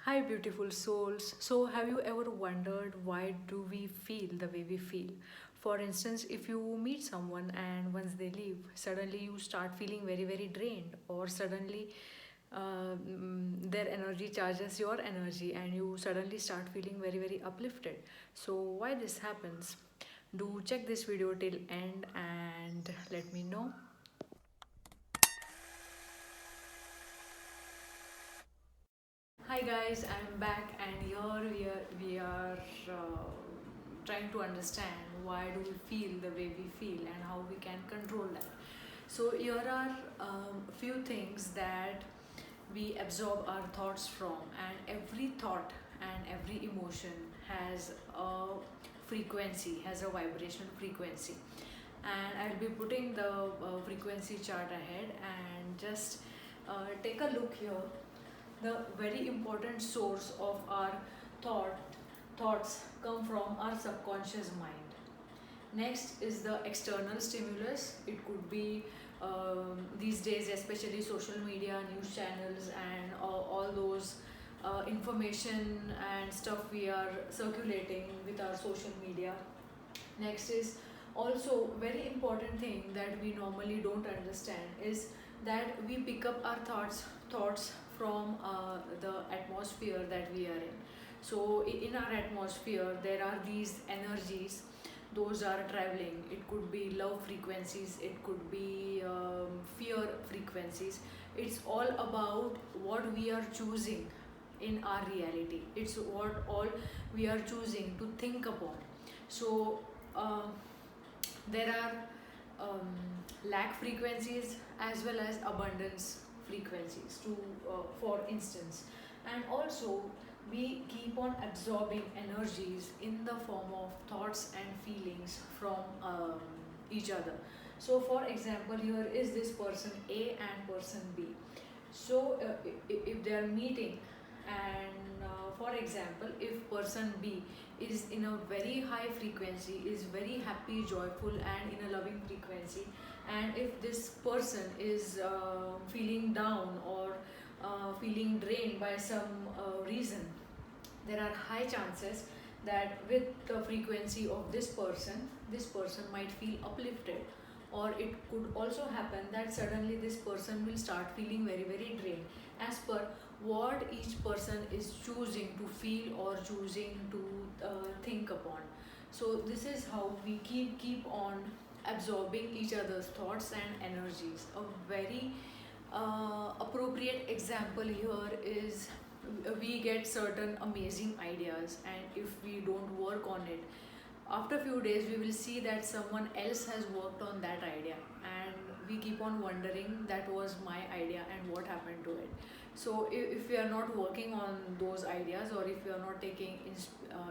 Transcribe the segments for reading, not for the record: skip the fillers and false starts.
Hi, beautiful souls. So, have you ever wondered why do we feel the way we feel? For instance, if you meet someone and once they leave, suddenly you start feeling very, very drained, or suddenly their energy charges your energy, and you suddenly start feeling very, very uplifted. So, why this happens? Do check this video till end and let me know. Hi guys, I'm back and here we are trying to understand why do we feel the way we feel and how we can control that. So here are few things that we absorb our thoughts from, and every thought and every emotion has a frequency, has a vibration frequency. And I'll be putting the frequency chart ahead and just take a look here. The very important source of our thoughts come from our subconscious mind. Next is the external stimulus. It could be these days, especially social media, news channels, and all those information and stuff we are circulating with our social media. Next is also very important thing that we normally don't understand is that we pick up our thoughts from the atmosphere that we are in. So in our atmosphere there are these energies, those are traveling. It could be love frequencies, it could be fear frequencies. It's all about what we are choosing in our reality. It's what all we are choosing to think upon. So uh, there are um, lack frequencies as well as abundance frequencies to for instance. And also we keep on absorbing energies in the form of thoughts and feelings from each other. So for example, here is this person A and person B. So if they are meeting, and for example, if person B is in a very high frequency, is very happy, joyful, and in a loving frequency, and if this person is feeling down or feeling drained by some reason, there are high chances that with the frequency of this person might feel uplifted. Or it could also happen that suddenly this person will start feeling very, very drained, as per what each person is choosing to feel or choosing to think upon. So this is how we keep on absorbing each other's thoughts and energies. A very appropriate example here is we get certain amazing ideas, and if we don't work on it, after a few days we will see that someone else has worked on that idea, and we keep on wondering that was my idea and what happened to it. So if we are not working on those ideas, or if we are not taking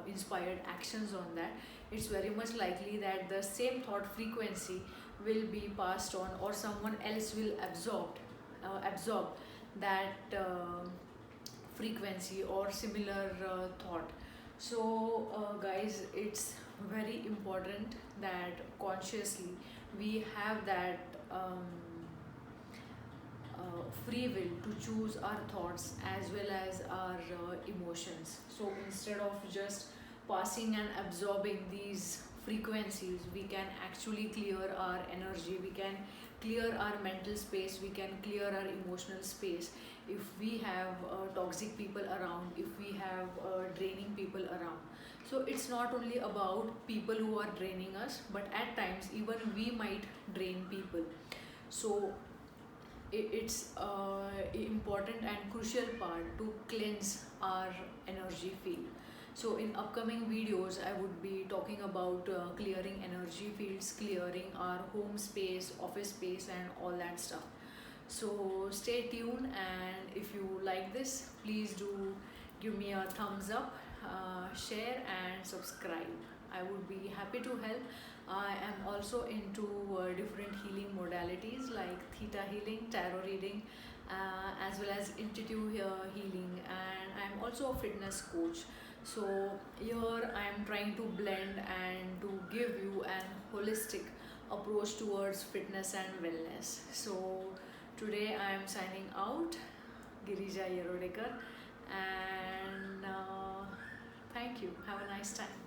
inspired actions on that, it's very much likely that the same thought frequency will be passed on, or someone else will absorb that frequency or similar thought. So guys, it's very important that consciously we have that free will to choose our thoughts as well as our emotions. So instead of just passing and absorbing these frequencies, we can actually clear our energy, we can clear our mental space, we can clear our emotional space. If we have toxic people around, if we have draining people around, so it's not only about people who are draining us, but at times even we might drain people. So it's important and crucial part to cleanse our energy field. So in upcoming videos I would be talking about clearing energy fields, clearing our home space, office space, and all that stuff. So stay tuned, and if you like this, please do give me a thumbs up, share and subscribe. I would be happy to help. I am also into different healing modalities like theta healing, tarot reading, as well as intuitive healing, and I'm also a fitness coach. So here I am trying to blend and to give you an holistic approach towards fitness and wellness. So today I am signing out, Girija Yerodekar, and Have a nice time.